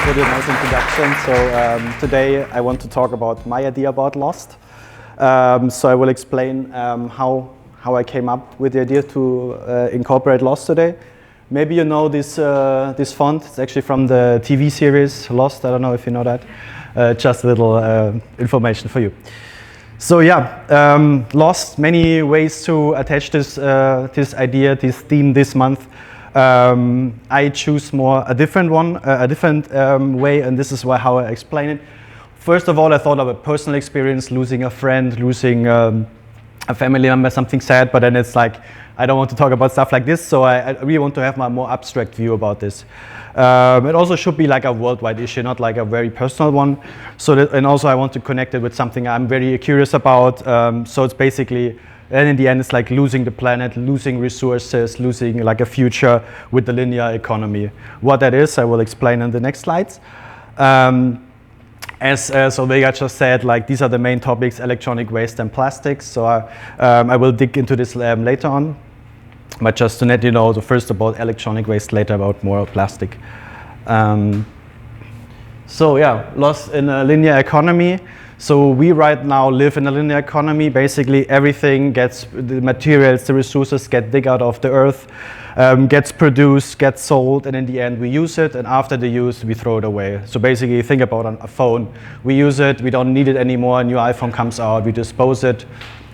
for the nice introduction. So today I want to talk about my idea about Lost. So I will explain how I came up with the idea to incorporate Lost today. Maybe you know this font. It's actually from the TV series Lost. I don't know if you know that. Just a little information for you. So yeah, Lost, many ways to attach this idea, this theme this month. I choose a different way, and this is how I explain it. First of all, I thought of a personal experience, losing a friend, losing a family member, something sad, but then it's like, I don't want to talk about stuff like this, so I really want to have my more abstract view about this. It also should be like a worldwide issue, not like a very personal one. And also I want to connect it with something I'm very curious about. So it's basically, and in the end, it's like losing the planet, losing resources, losing like a future with the linear economy. What that is, I will explain in the next slides. As Vega just said, like these are the main topics: electronic waste and plastics. So I will dig into this later on. But just to let you know, first about electronic waste, later about more plastic. So yeah, lost in a linear economy. So we right now live in a linear economy. Basically everything the materials, the resources get dug out of the earth, gets produced, gets sold, and in the end we use it, and after the use we throw it away. So basically think about a phone. We use it, we don't need it anymore, a new iPhone comes out, we dispose it,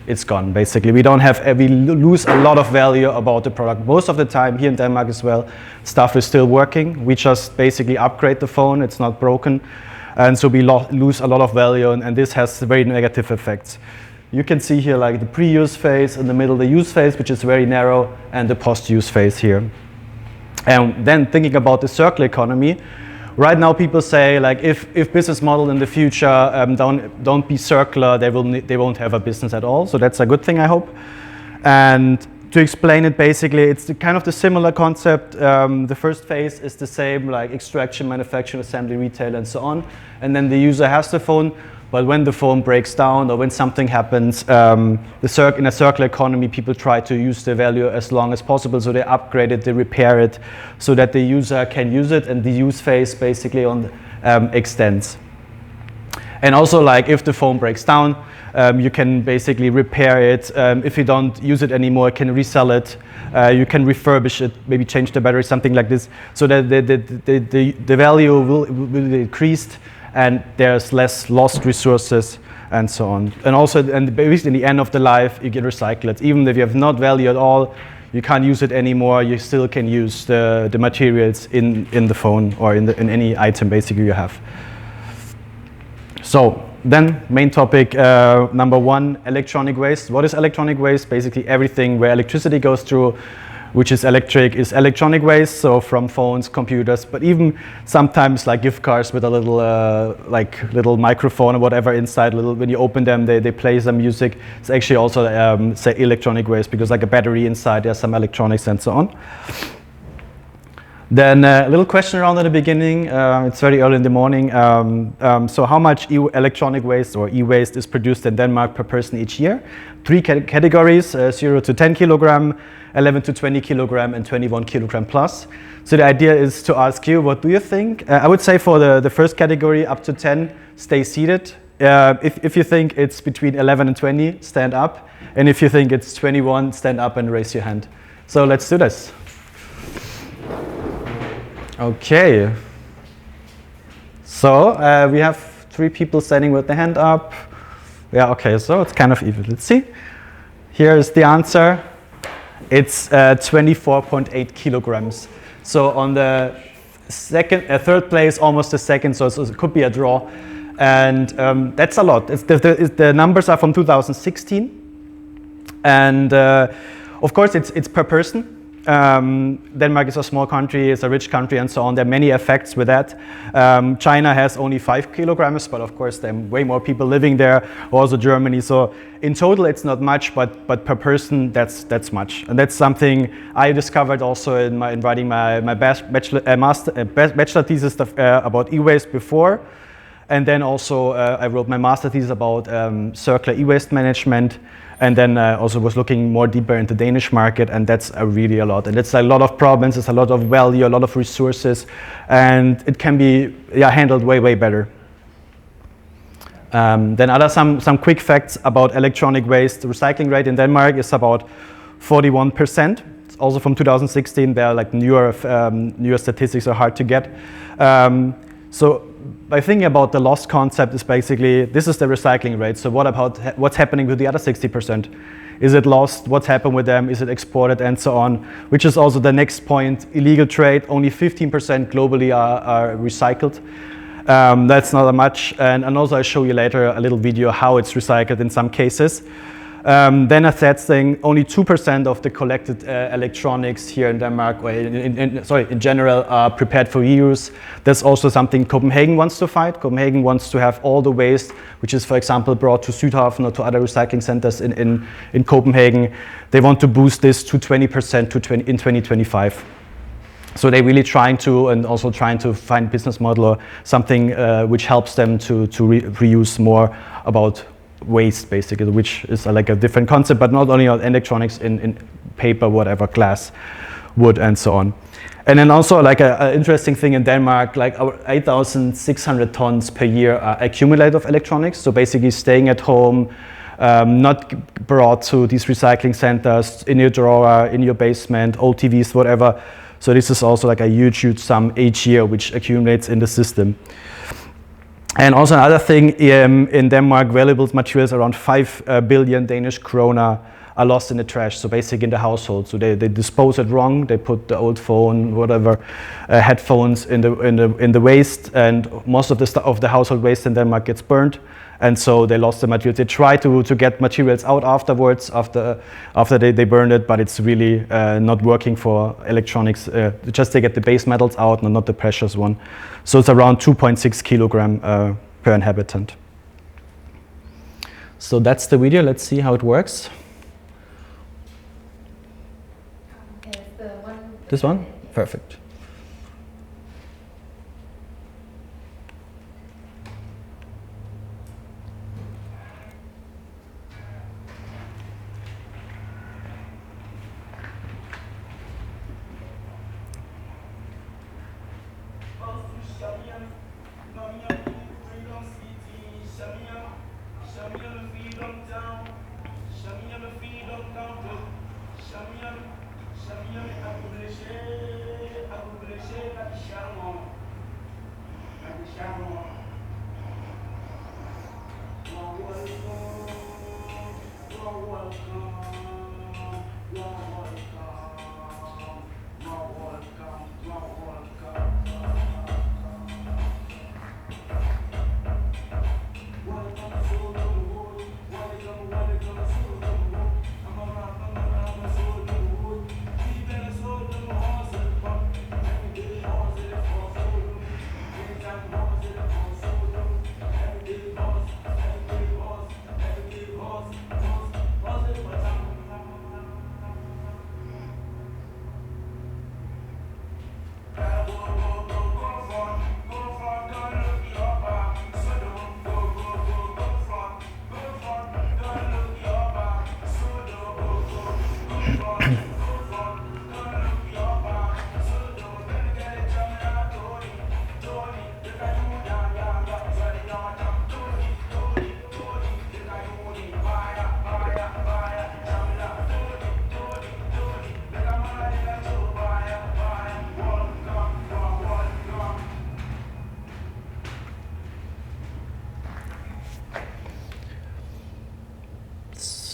it's gone basically. We lose a lot of value about the product. Most of the time, here in Denmark as well, stuff is still working. We just basically upgrade the phone, it's not broken. And so we lose a lot of value, and this has very negative effects. You can see here like the pre-use phase, in the middle the use phase, which is very narrow, and the post-use phase here. And then thinking about the circular economy, right now people say like if business model in the future don't be circular, they won't have a business at all. So that's a good thing, I hope. And to explain it, basically, it's kind of the similar concept. The first phase is the same, like extraction, manufacturing, assembly, retail, and so on. And then the user has the phone, but when the phone breaks down or when something happens, in a circular economy, people try to use the value as long as possible. So they upgrade it, they repair it, so that the user can use it, and the use phase basically extends. And also, like if the phone breaks down, you can basically repair it. If you don't use it anymore, you can resell it. You can refurbish it, maybe change the battery, something like this, so that the value will be increased and there's less lost resources and so on. And also, in the end of the life, you can recycle it. Even if you have not value at all, you can't use it anymore, you still can use the materials in the phone or in any item basically you have. So then main topic number one, electronic waste. What is electronic waste? Basically everything where electricity goes through, which is electric, is electronic waste. So from phones, computers, but even sometimes like gift cards with a little microphone or whatever inside. When you open them, they play some music. It's actually also say electronic waste, because like a battery inside, there's some electronics and so on. Then a little question around at the beginning. It's very early in the morning. So how much electronic waste or e-waste is produced in Denmark per person each year? 3 categories, 0 to 10 kilogram, 11 to 20 kilogram, and 21 kilogram plus. So the idea is to ask you, what do you think? I would say for the first category, up to 10, stay seated. If you think it's between 11 and 20, stand up. And if you think it's 21, stand up and raise your hand. So let's do this. Okay, so we have 3 people standing with their hand up. Yeah, okay, so it's kind of even. Let's see. Here is the answer. It's 24.8 kilograms. So on the third place, almost the second, so it could be a draw. And that's a lot. The numbers are from 2016. And of course, it's per person. Denmark is a small country, it's a rich country, and so on. There are many effects with that. China has only 5 kilograms, but of course there are way more people living there, also Germany. So in total it's not much, but per person that's much. And that's something I discovered also in writing my bachelor thesis about e-waste before. And then also I wrote my master thesis about circular e-waste management, and then also was looking more deeper into Danish market, and that's really a lot. And it's a lot of problems, it's a lot of value, a lot of resources, and it can be handled way, way better. Then some quick facts about electronic waste. The recycling rate in Denmark is about 41%. It's also from 2016. There are like newer statistics are hard to get. So by thinking about the loss concept is basically, this is the recycling rate. So what about what's happening with the other 60%? Is it lost? What's happened with them? Is it exported? And so on, which is also the next point. Illegal trade, only 15% globally are recycled. That's not much, and also I'll show you later a little video how it's recycled in some cases. Then a third thing, only 2% of the collected electronics here in Denmark, or in general, are prepared for reuse. That's also something Copenhagen wants to fight. Copenhagen wants to have all the waste, which is, for example, brought to Sydhavn or to other recycling centers in Copenhagen. They want to boost this to 20% in 2025. So they're really trying to find business model or something which helps them to reuse more about waste, basically, which is like a different concept, but not only on electronics, in paper, whatever, glass, wood, and so on. And then also like an interesting thing in Denmark, like our 8,600 tons per year are accumulated of electronics. So basically staying at home, not brought to these recycling centers, in your drawer, in your basement, old TVs, whatever. So this is also like a huge sum each year which accumulates in the system. And also another thing, in Denmark, valuable materials around 5 billion Danish kroner are lost in the trash, so basically in the household. So they dispose it wrong, they put the old phone, whatever, headphones in the waste, and most of the household waste in Denmark gets burned. And so they lost the materials. They try to get materials out afterwards, after they burn it, but it's really not working for electronics. Just they get the base metals out, not the precious one. So it's around 2.6 kilogram per inhabitant. So that's the video. Let's see how it works. This one? Perfect.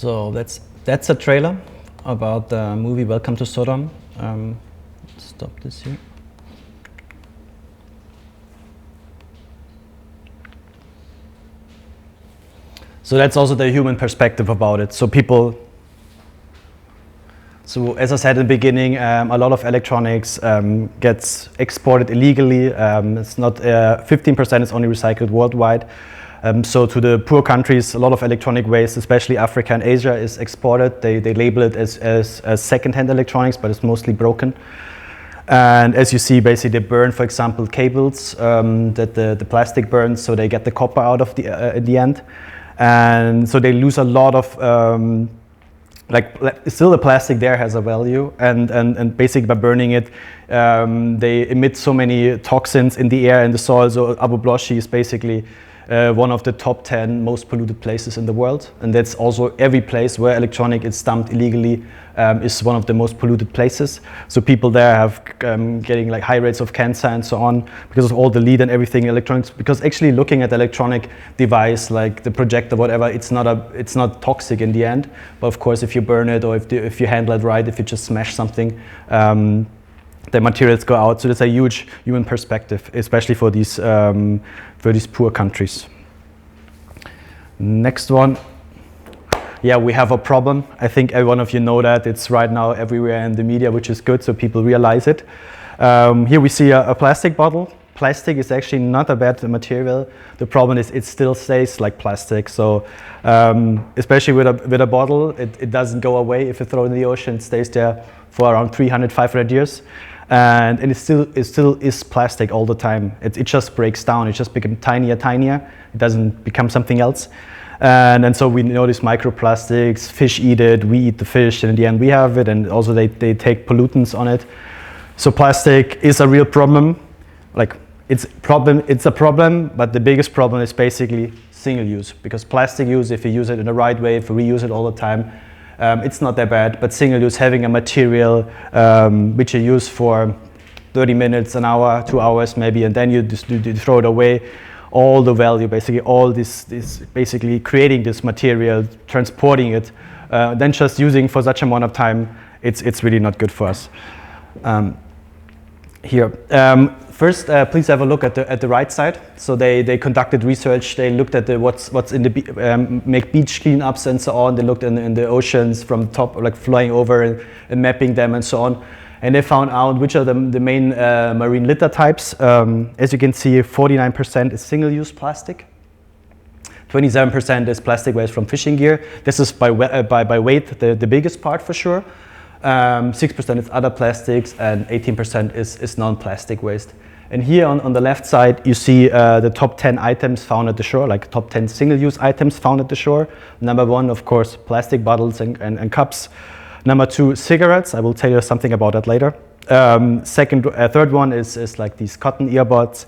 So that's a trailer about the movie Welcome to Sodom. Stop this here. So that's also the human perspective about it. So as I said in the beginning, a lot of electronics gets exported illegally. It's not 15% is only recycled worldwide. So to the poor countries, a lot of electronic waste, especially Africa and Asia, is exported. They label it as second-hand electronics, but it's mostly broken. And as you see, basically they burn, for example, cables that the plastic burns, so they get the copper out of at the end. And so they lose a lot of, still the plastic there has a value, and basically by burning it, they emit so many toxins in the air and the soil. So Abu Bloshi is basically one of the top 10 most polluted places in the world, and that's also every place where electronic is dumped illegally is one of the most polluted places. So people there have getting like high rates of cancer and so on because of all the lead and everything electronics. Because actually looking at the electronic device like the projector, whatever, it's not toxic in the end. But of course, if you burn it or if you handle it right, if you just smash something, the materials go out. So there's a huge human perspective, especially for these poor countries. Next one. Yeah, we have a problem. I think every one of you know that. It's right now everywhere in the media, which is good, so people realize it. Here we see a plastic bottle. Plastic is actually not a bad material. The problem is it still stays like plastic. So especially with a bottle, it doesn't go away. If you throw it in the ocean, it stays there for around 300, 500 years. And it still is plastic all the time. It just breaks down. It just becomes tinier. It doesn't become something else. And so we know these microplastics, fish eat it, we eat the fish, and in the end we have it, and also they take pollutants on it. So plastic is a real problem. Like it's a problem, but the biggest problem is basically single use, because plastic use, if you use it in the right way, if you reuse it all the time, it's not that bad. But single use, having a material which you use for 30 minutes, an hour, 2 hours maybe, and then you throw it away, all the value, basically all this basically creating this material, transporting it, then just using for such amount of time, it's really not good for us. Here, first, please have a look at the right side. So they conducted research. They looked at what's in the make beach cleanups and so on. They looked in the oceans from top, like flying over and mapping them and so on. And they found out which are the main marine litter types. As you can see, 49% is single-use plastic. 27% is plastic waste from fishing gear. This is by weight the biggest part for sure. 6% is other plastics, and 18% is non-plastic waste. And here on the left side, you see the top 10 items found at the shore, like top 10 single-use items found at the shore. Number 1, of course, plastic bottles and cups. Number 2, cigarettes. I will tell you something about that later. Third one is like these cotton earbuds.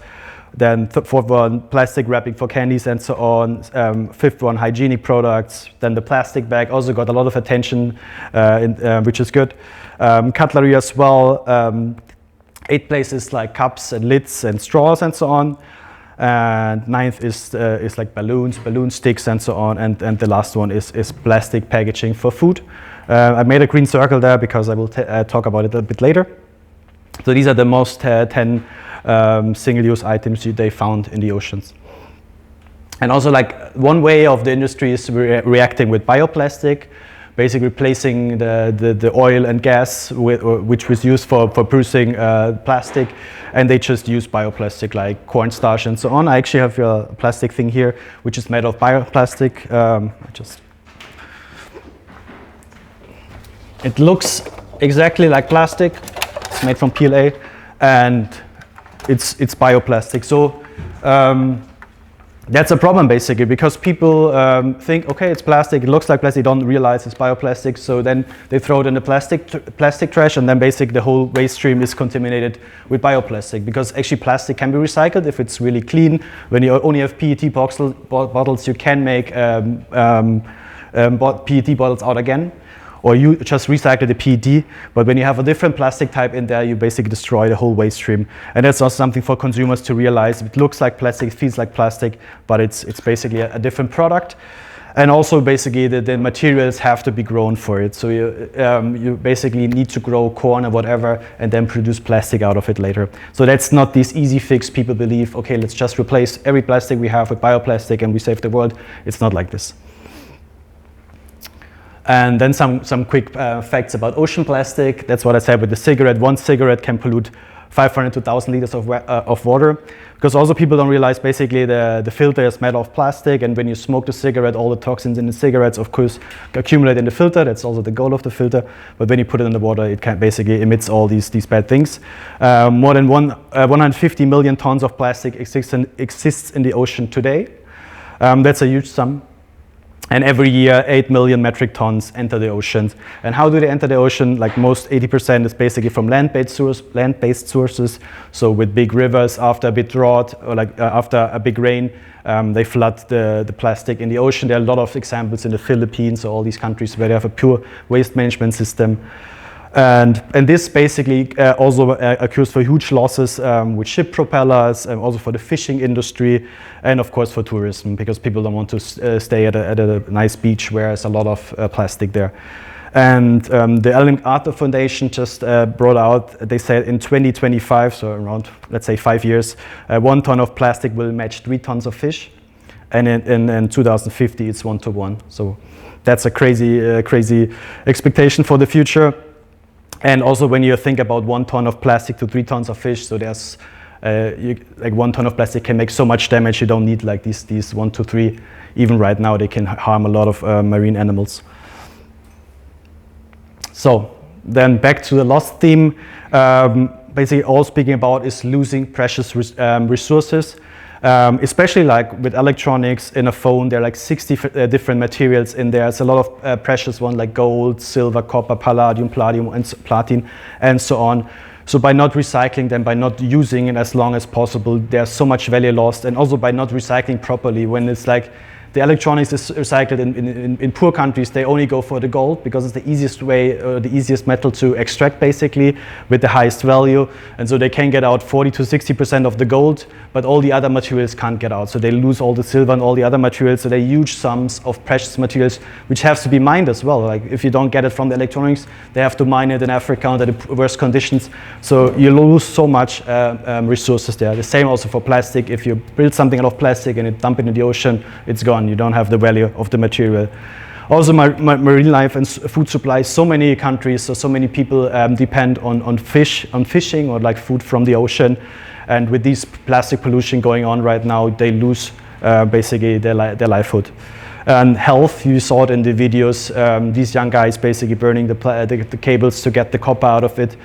Then fourth one, plastic wrapping for candies and so on. Fifth one, hygienic products. Then the plastic bag also got a lot of attention, which is good. Cutlery as well. 8th place is like cups and lids and straws and so on. And 9th is like balloon sticks and so on. And the last one is plastic packaging for food. I made a green circle there because I will talk about it a bit later. So these are the most 10 single-use items they found in the oceans. And also, like, one way of the industry is reacting with bioplastic, basically replacing the oil and gas which was used for producing plastic, and they just use bioplastic like cornstarch and so on. I actually have a plastic thing here which is made of bioplastic. It looks exactly like plastic. It's made from PLA, and it's bioplastic. So that's a problem basically, because people think, okay, it's plastic, it looks like plastic, they don't realize it's bioplastic, so then they throw it in the plastic trash, and then basically the whole waste stream is contaminated with bioplastic, because actually plastic can be recycled if it's really clean. When you only have PET bottles, you can make PET bottles out again, or you just recycle the PET. But when you have a different plastic type in there, you basically destroy the whole waste stream. And that's also something for consumers to realize. It looks like plastic, it feels like plastic, but it's basically a different product. And also basically the materials have to be grown for it. So you basically need to grow corn or whatever and then produce plastic out of it later. So that's not this easy fix. People believe, okay, let's just replace every plastic we have with bioplastic and we save the world. It's not like this. And then some quick facts about ocean plastic. That's what I said with the cigarette. One cigarette can pollute 500 to 1,000 liters of water. Because also people don't realize basically the filter is made of plastic, and when you smoke the cigarette, all the toxins in the cigarettes of course accumulate in the filter. That's also the goal of the filter. But when you put it in the water, it basically emits all these bad things. More than 150 million tons of plastic exists in the ocean today. That's a huge sum. And every year, 8 million metric tons enter the oceans. And how do they enter the ocean? Like most 80% is basically from land-based sources. So with big rivers, after a big drought, or like after a big rain, they flood the plastic in the ocean. There are a lot of examples in the Philippines, or all these countries where they have a pure waste management system. And this basically also occurs for huge losses with ship propellers, and also for the fishing industry, and of course for tourism, because people don't want to stay at a nice beach where there's a lot of plastic there. And the Ellen Arthur Foundation just brought out, they said in 2025, so around, let's say 5 years, 1 ton of plastic will match 3 tons of fish. And in 2050, it's 1 to 1. So that's a crazy expectation for the future. And also when you think about 1 ton of plastic to 3 tons of fish, so there's like 1 ton of plastic can make so much damage. You don't need like these 1 to 3. Even right now, they can harm a lot of marine animals. So then back to the lost theme. Basically, all speaking about is losing precious resources. Especially like with electronics in a phone, there are like 60 different materials in there. It's a lot of precious ones like gold, silver, copper, palladium, platinum, and so on. So by not recycling them, by not using it as long as possible, there's so much value lost. And also by not recycling properly, when it's like the electronics is recycled in poor countries, they only go for the gold because it's the easiest way, the easiest metal to extract basically with the highest value. And so they can get out 40 to 60% of the gold, but all the other materials can't get out. So they lose all the silver and all the other materials. So they're huge sums of precious materials, which have to be mined as well. Like if you don't get it from the electronics, they have to mine it in Africa under the worst conditions. So you lose so much resources there. The same also for plastic. If you build something out of plastic and you dump it in the ocean, it's gone. You don't have the value of the material. Also, marine life and food supply. So many countries, so many people depend on fishing or like food from the ocean. And with this plastic pollution going on right now, they lose basically their livelihood. And health, you saw it in the videos. These young guys basically burning the cables to get the copper out of it.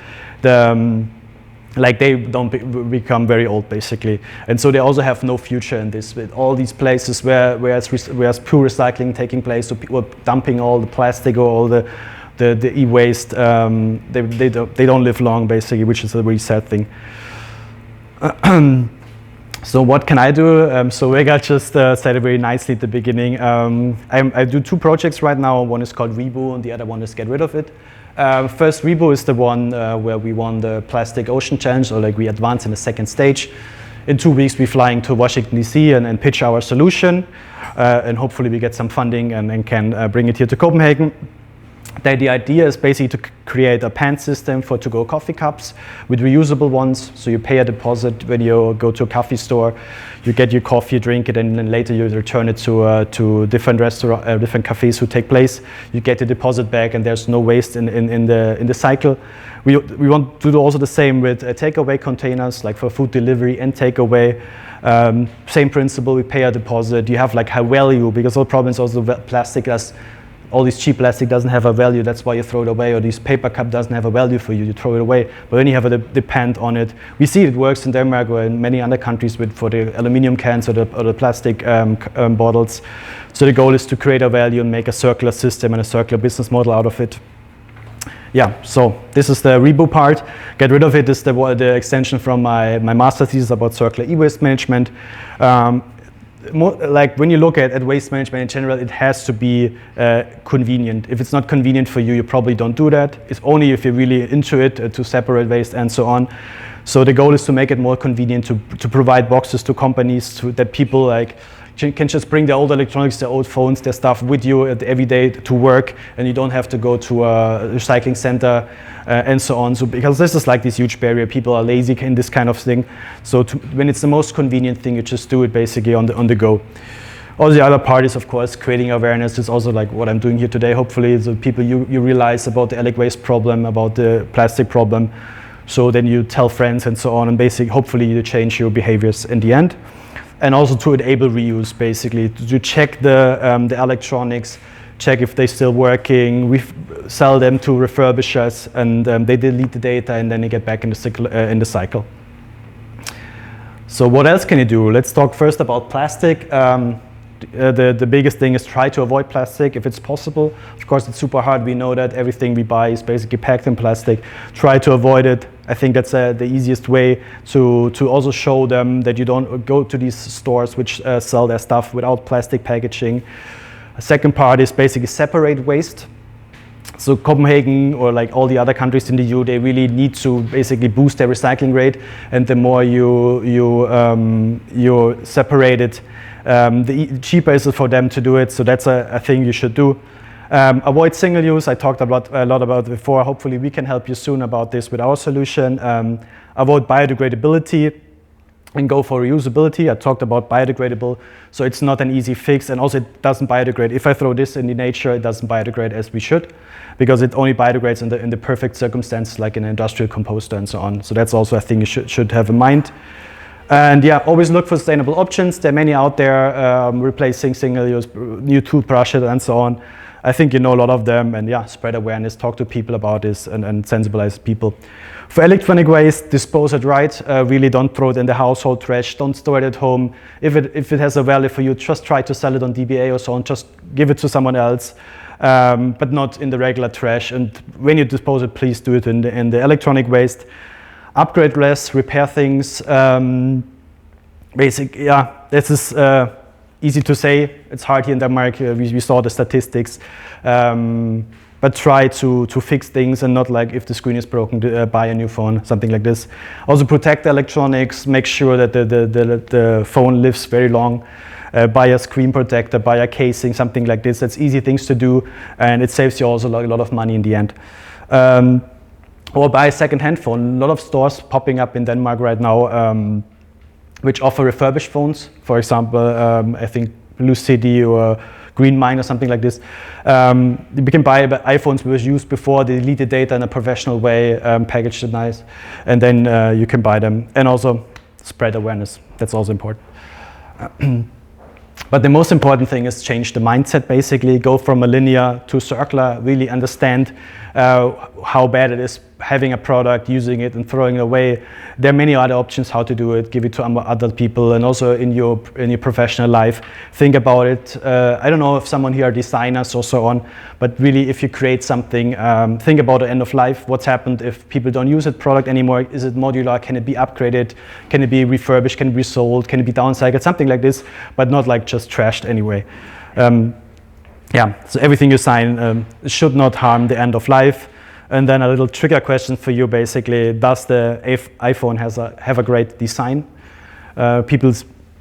Like they don't become very old basically, and so they also have no future in this. With all these places where pure recycling taking place, so people are dumping all the plastic or all the e-waste, they don't live long basically, which is a really sad thing. So what can I do? So Vega just said it very nicely at the beginning. I do 2 projects right now. One is called Rebo, and the other one is Get Rid of It. First, Rebo is the one where we won the Plastic Ocean Challenge, or like we advanced in the 2nd stage. In 2 weeks, we're flying to Washington, D.C. and pitch our solution. And hopefully we get some funding and can bring it here to Copenhagen. The idea is basically to create a pan system for to-go coffee cups with reusable ones. So you pay a deposit when you go to a coffee store, you get your coffee, you drink it, and then later you return it to different different cafes who take place. You get the deposit back, and there's no waste in the cycle. We want to do also the same with takeaway containers, like for food delivery and takeaway. Same principle. We pay a deposit. You have like high value, because all problems also plastic has. All this cheap plastic doesn't have a value, that's why you throw it away, or this paper cup doesn't have a value for you, you throw it away. But when you have a depend on it, we see it works in Denmark or in many other countries for the aluminum cans or the plastic bottles. So the goal is to create a value and make a circular system and a circular business model out of it. Yeah, so this is the Rebo part. Get Rid of It is the extension from my master thesis about circular e-waste management. Like when you look at waste management in general, it has to be convenient. If it's not convenient for you, you probably don't do that. It's only if you're really into it to separate waste and so on. So the goal is to make it more convenient to provide boxes to companies that people like can just bring their old electronics, their old phones, their stuff with you every day to work, and you don't have to go to a recycling center and so on. So because this is like this huge barrier, people are lazy in this kind of thing. So when it's the most convenient thing, you just do it basically on the go. Also, the other part is, of course, creating awareness. Is also like what I'm doing here today. Hopefully, so people you realize about the electronic waste problem, about the plastic problem. So then you tell friends and so on, and basically, hopefully you change your behaviors in the end. And also to enable reuse, basically, to check the electronics, check if they're still working, we sell them to refurbishers, and they delete the data, and then they get back in the cycle. So what else can you do? Let's talk first about plastic. The biggest thing is try to avoid plastic if it's possible. Of course, it's super hard. We know that everything we buy is basically packed in plastic. Try to avoid it. I think that's the easiest way to also show them that you don't go to these stores which sell their stuff without plastic packaging. A second part is basically separate waste. So Copenhagen, or like all the other countries in the EU, they really need to basically boost their recycling rate, and the more you separate it, the cheaper is it for them to do it. So that's a thing you should do. Avoid single use. I talked a lot about it before. Hopefully we can help you soon about this with our solution. Avoid biodegradability and go for reusability. I talked about biodegradable, so it's not an easy fix, and also it doesn't biodegrade. If I throw this in the nature, it doesn't biodegrade as we should, because it only biodegrades in the perfect circumstance, like an industrial composter and so on. So that's also a thing you should have in mind. And yeah, always look for sustainable options. There are many out there, replacing single-use, new toothbrushes and so on. I think you know a lot of them, and yeah, spread awareness, talk to people about this, and sensibilize people. For electronic waste, dispose it right. Really don't throw it in the household trash. Don't store it at home. If it has a value for you, just try to sell it on DBA or so on. Just give it to someone else, but not in the regular trash. And when you dispose it, please do it in the electronic waste. Upgrade less, repair things. This is easy to say. It's hard here in Denmark. We saw the statistics. But try to fix things, and not like if the screen is broken, buy a new phone, something like this. Also protect the electronics, make sure that the phone lives very long. Buy a screen protector, buy a casing, something like this. That's easy things to do, and it saves you also a lot of money in the end. Or buy a second-hand phone. A lot of stores popping up in Denmark right now which offer refurbished phones. For example, I think Blue City or Green Mine or something like this. You can buy iPhones which were used before, they delete the data in a professional way, packaged it nice, and then you can buy them. And also spread awareness, that's also important. But the most important thing is change the mindset, basically. Go from a linear to circular, really understand how bad it is having a product, using it and throwing it away. There are many other options how to do it. Give it to other people, and also in your professional life. Think about it. I don't know if someone here are designers or so on, but really if you create something, think about the end of life. What's happened if people don't use that product anymore? Is it modular? Can it be upgraded? Can it be refurbished? Can it be sold? Can it be downcycled? Something like this, but not like just trashed anyway. So everything you sign should not harm the end of life. And then a little trigger question for you, basically: does the iPhone have a great design? People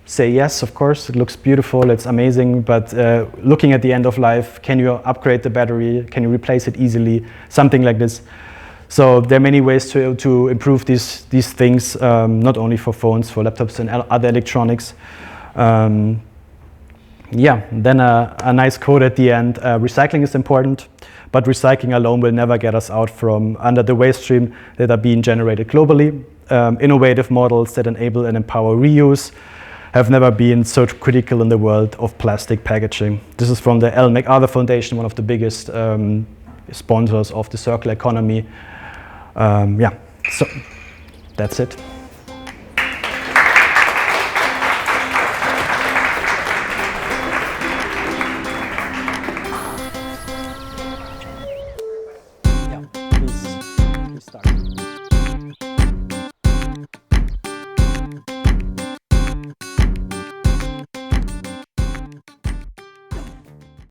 say yes, of course, it looks beautiful, it's amazing, but looking at the end of life, can you upgrade the battery? Can you replace it easily? Something like this. So there are many ways to improve these things, not only for phones, for laptops and other electronics. Then a nice quote at the end: recycling is important, but recycling alone will never get us out from under the waste stream that are being generated globally. Innovative models that enable and empower reuse have never been so critical in the world of plastic packaging. This is from the Ellen MacArthur Foundation, one of the biggest sponsors of the circular economy. So that's it. Please start.